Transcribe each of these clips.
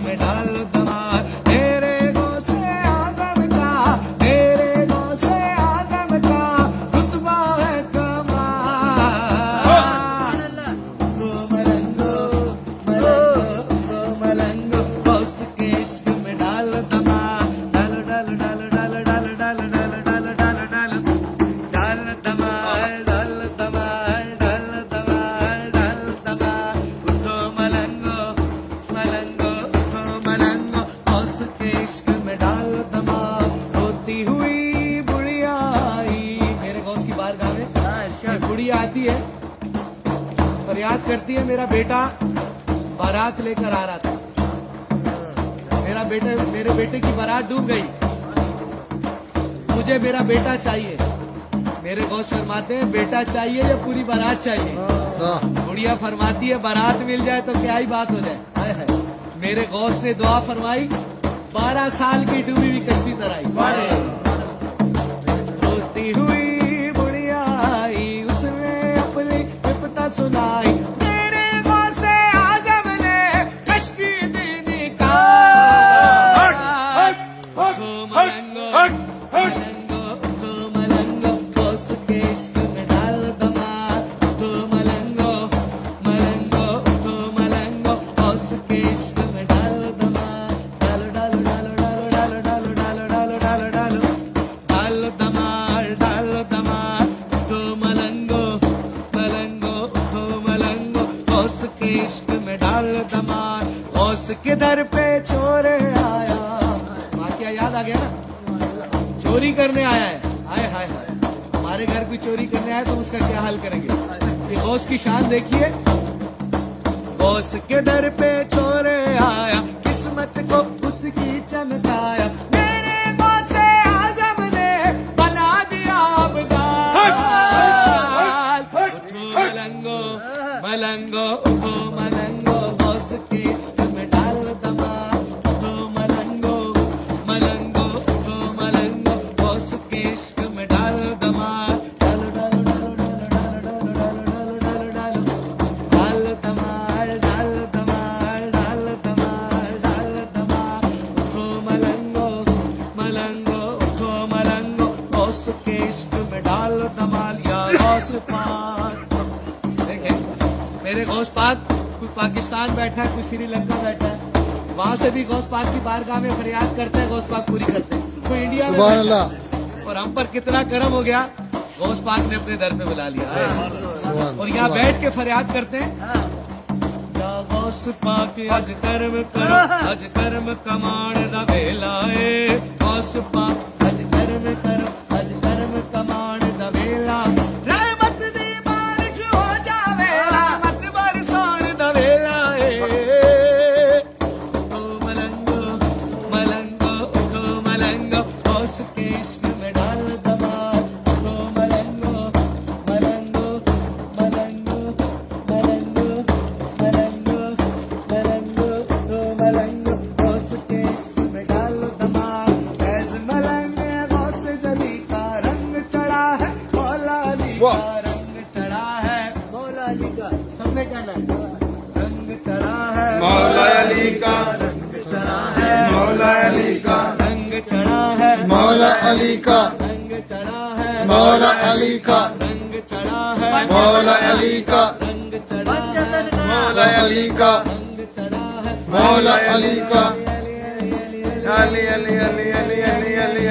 में डाल दमार, तेरे गौसे आजम का, तेरे गौसे आजम का रुतबा है कमाल। उठो मलंगो मलंगो मलंगो, गौस के इश्क में डाल दमार, डाल डाल डाल डाल डाल डाल डाल डाल डाल डाल डाल दमार, डाल दमार, डाल दमार, डाल दमार। उठो मलंगो मलंगो, उठो मलंगो, गौस के इश्क में डाल दमार। रोती हुई बुढ़िया आई, मेरे गौस की बारगाह में एक बुढ़िया आती है, फरियाद करती है, मेरा बेटा बारात लेकर आ रहा था, मेरे बेटे की बारात डूब गई, मुझे मेरा बेटा चाहिए। मेरे गौस फरमाते हैं बेटा चाहिए या पूरी बारात चाहिए? बुढ़िया फरमाती है बारात मिल जाए तो क्या ही बात हो जाए। हाय हाय, मेरे गौस ने दुआ फरमाई, 12 साल की डूबी हुई कश्ती तराई। रोती हुई बुढ़िया आई, उसने अपनी विपता सुनाई, मेरे गौसे आजम ने कश्ती दी निकाल। उठो मलंगो मलंगो, उठो मलंगो, गौस के इश्क में डाल दमार। उठो मलंगो मलंगो, उठो मलंगो, गौस के इश्क में डाल दमार। डालो डालो डालो डालो डालो डालो डालो डालो डालो डालो दमार, डालो दमार। उठो मलंगो मलंगो, उठो मलंगो, गौस के इश्क में डाल दमार। गौस के दर पे चोरे आया, वाकया याद आ गया ना, चोरी करने आया है। हाय हाय हाय, हमारे घर भी चोरी करने आया तो उसका क्या हाल करेंगे। ये गौस की शान देखिए, गौस के दर पे चोरे आया, किस्मत को उसकी चमकाया, मेरे गौसे आजम ने बना दिया अब्दाल। उठो मलंगो मलंगो, उठो मलंगो, गौस के इश्क में डाल दमार। उठो मलंगो मलंगो, उठो मलंगो, गौस के इश्क में डाल दमार। डालो डालो डालो डालो डालो डालो डालो डालो दमार, डाल दमार, डाल दमार, डाल दमार। उठो मलंगो मलंगो, उठो मलंगो, गौस के इश्क में डाल दमार। या गौस पाक, देखें मेरे गौस पाक, कोई पाकिस्तान बैठा है, कोई श्रीलंका बैठा है, वहां से भी गौस पाक की बारगाह में फरियाद करते हैं, गौस पाक पूरी करते हैं। कोई इंडिया में सुभान बैठा है, अल्लाह। और हम पर कितना करम हो गया, गौस पाक ने अपने दर पे बुला लिया और यहाँ बैठ के फरियाद करते हैं। या गौस पाक अज कर्म करो, अज कर्म कमाण दा वेला ए। गौस पाक अज कर्म करो, अज कर्म कमाण दा वेला, रहमत दी बारिश हो जावे, रहमत बरसाण दा वेला ए। उठो मलंगो मलंगो, उठो मलंगो, गौस के इश्क में डाल दमार। उठो मलंगो मलंगो मलंगो मलंगो मलंगो मलंगो, उठो मलंगो, गौस के इश्क में डाल दमार। फैज मलंग गौस जली का रंग चढ़ा है, मौला अली का रंग चढ़ा है, मौला अली का सबने कहना है, रंग चढ़ा है मौला अली का, रंग चढ़ा है, मौला अली का, रंग चढ़ा है, मौला अली का, रंग चढ़ा है, मौला अली का, रंग चढ़ा है, मौला अली का, रंग चढ़ा है, मौला अली का, रंग चढ़ा है, मौला अली का। अली अली अली अली अली अली अली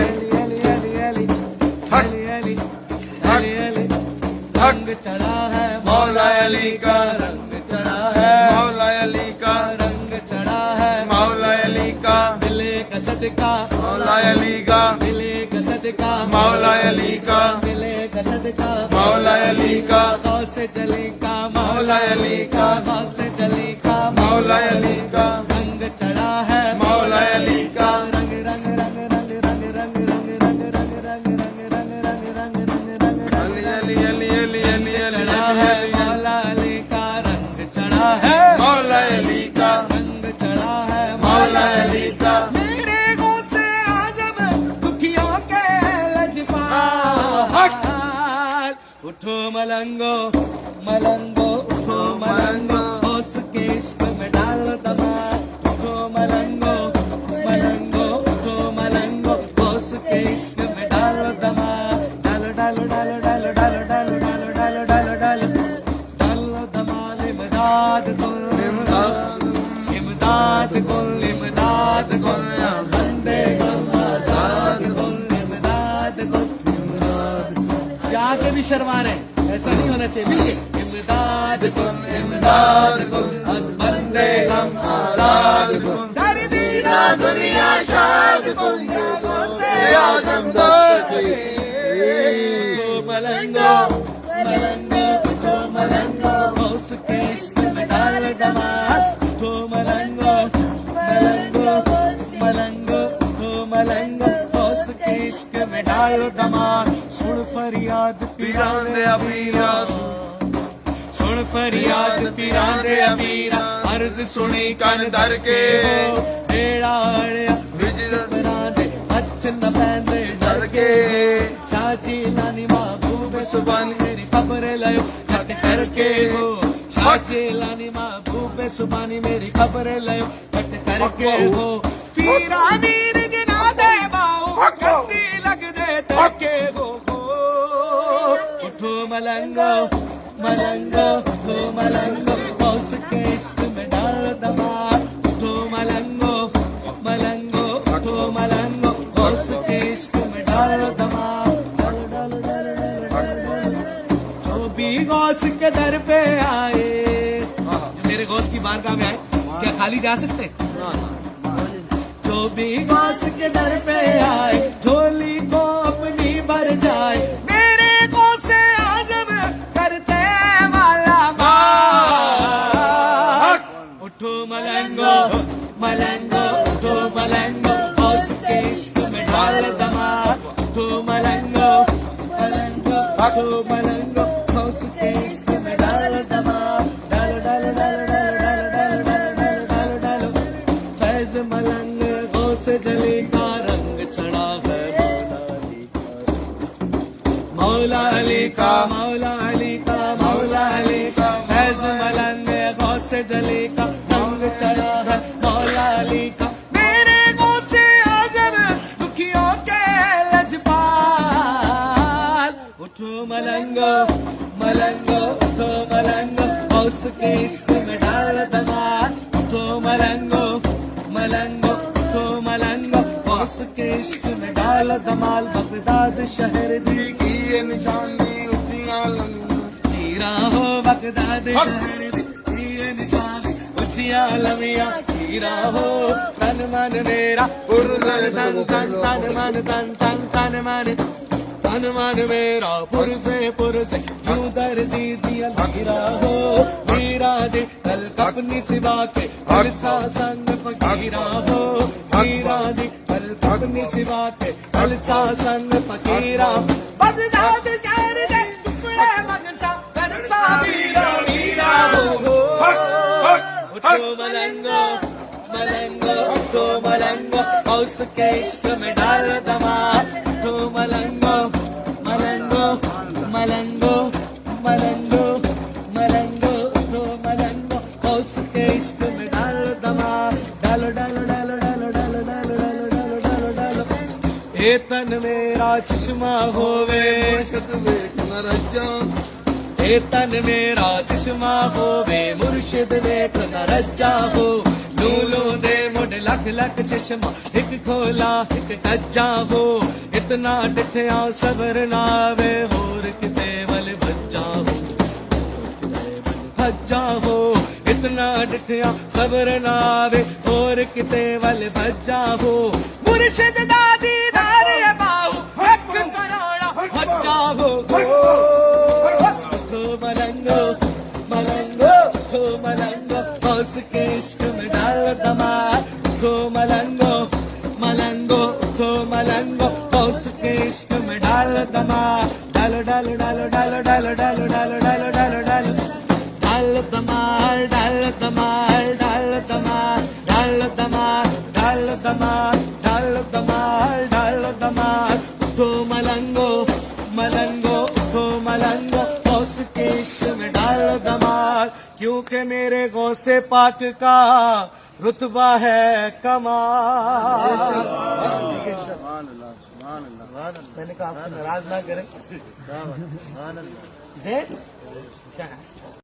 रंग चढ़ा है, मौला अली का, रंग चढ़ा है, मौला अली का, रंग चढ़ा है, मौला अली का, मिले कसद का, मौला अली का, मिले कसद का, मौला अली का, मिले कसद का, मौला अली का, गौस जली का, मौला अली का, गौस जली का, मौला अली का, रंग चढ़ा है, मौला अली का, रंग रंग रंग रंग रंग रंग रंग रंग रंग रंग रंग रंग रंग रंग रंग रंग अली अली अली अली अली अली चढ़ा है, मौला अली का रंग चढ़ा है, मौला अली का, रंग चढ़ा है, मौला अली का। मेरे गौसे आजम दुखियों के लजपाल। उठो मलंगो मलंगो, उठो मलंगो, गौस के इश्क में डाल दमार। उठो मलंगो कुल इमदाद कुल बंदे गम आजाद कुल इमदाद कुल क्या आगे भी शर्मा रहे हैं? ऐसा नहीं होना चाहिए। इमदाद कुल अज बंदे गम आजाद कुल दीना दुनिया शाद कुल ये आजम दोस्त मलंगो मलंगो तो मलंगो उस के इश्क में डाल दमाल तो मलंगो मलंगो मलंगो तो मलंगो उस के इश्क में डाल दमाल सुन फरियाद पीरान दे अमीरा सुन फरियाद पीरान दे अमीरा अर्ज सुनी कन दर के बेड़ा अड़िया विजय दे अच्छ न पैंदे दर के चाची नानी महबूब सुबानी मेरी खबर लयो कट करके हो चाची लानी महबूब सुबानी मेरी खबर लयो कट करके हो पीरा मीर जना दे बाऊ गंदी लग दे तके हो उठो मलंगो मलंगो उठो मलंगो उस के इश्क में डाल दमाल उठो मलंगो मलंगो उठो मलंगो उस के इश्क में डाल दमाल जो भी गौस के दर पे आए जो मेरे गौस की बारगाह में आए क्या खाली जा सकते? जो भी गौस के दर पे आए झोली को अपनी भर जाए मेरे गौस आजम करते माला माल उठो मलंगो मलंगो उठो मलंगो गौस के इश्क में डाल दमाल उठो मलंगो मलंगो उठो मलंगो गौस के इश्क में डाल दमाल डालो डालो डालो डालो डालो डालो डालो डालो डालो फैज मलंग गौस जली का रंग चढ़ा है मौला अली का मौला अली का मौला अली का फैज मलंग गौस जली का रंग चढ़ा है मौला अली का मेरे गौस आजम दुखियों के लजपाल उठो मलंगो मलंगो उठो मलंगो गौस के इश्क में डाल दमाल उठो मलंगो मलंगो उठो मलंगो गौस के इश्क में डाल दमाल बगदाद शहर दी की ये निशानी उचियां लम्बी चीरा हो बगदाद शहर दी ये निशानी उचियां लमिया चीरा हो तन मन मेरा पुरज़े तन तन तन मन तन तन तन मन तन मन मेरा पुरसे क्यों दर्दी दिया हीरा हो हीरा दे कल कपनी सिवा के हरसा संग फकीरा हो हीरा दे कल कपनी सिवा के हरसा संग फकीरा बगदाद शहर दे टुकड़े मगसा करसा वीरा वीरा हो उठो मलंगो मलंगो उठो मलंगो उस के इश्क में डाल दमाल उठो मलंगो मलंगो मलंगो मलंगो मलंगो उठो मलंगो उस के इश्क में डाल दमाल डालो डालो डालो डालो डालो डालो डालो डालो डालो डालो ए तन मेरा चश्मा होवे शत वेख न रजा ए तन मेरा चश्मा होवे मुर्शिद वेख न रज्जा हो लूलो दे मुड लख लख चश्मा एक खोला एक कज्जा हो इतना डिठया सबर नावे होर किते वल भज्जा हो भज्जा हो इतना डिठया सबर नावे होर किते वल भज्जा हो मुर्शिद दादी दारे बाहू हक करोड़ा भज्जा हो मलंगो मलंगो मलंगो उस के इश्क में डाल दमाल मलंगो मलंगो मलंगो उस के इश्क में डाल दमाल डालो डालो डालो डालो डालो डालो डालो डालो डालो डालो डाल दमाल डाल दमाल डाल दमाल डाल दमाल डाल दमाल डाल दमाल डाल दमाल उठो मलंगो मलंगो उठो मलंगो उस के इश्क में डाल दमाल क्योंकि मेरे गौसे पाक का रुतबा है कमाल। मैंने कहा आपको नाराज ना करें।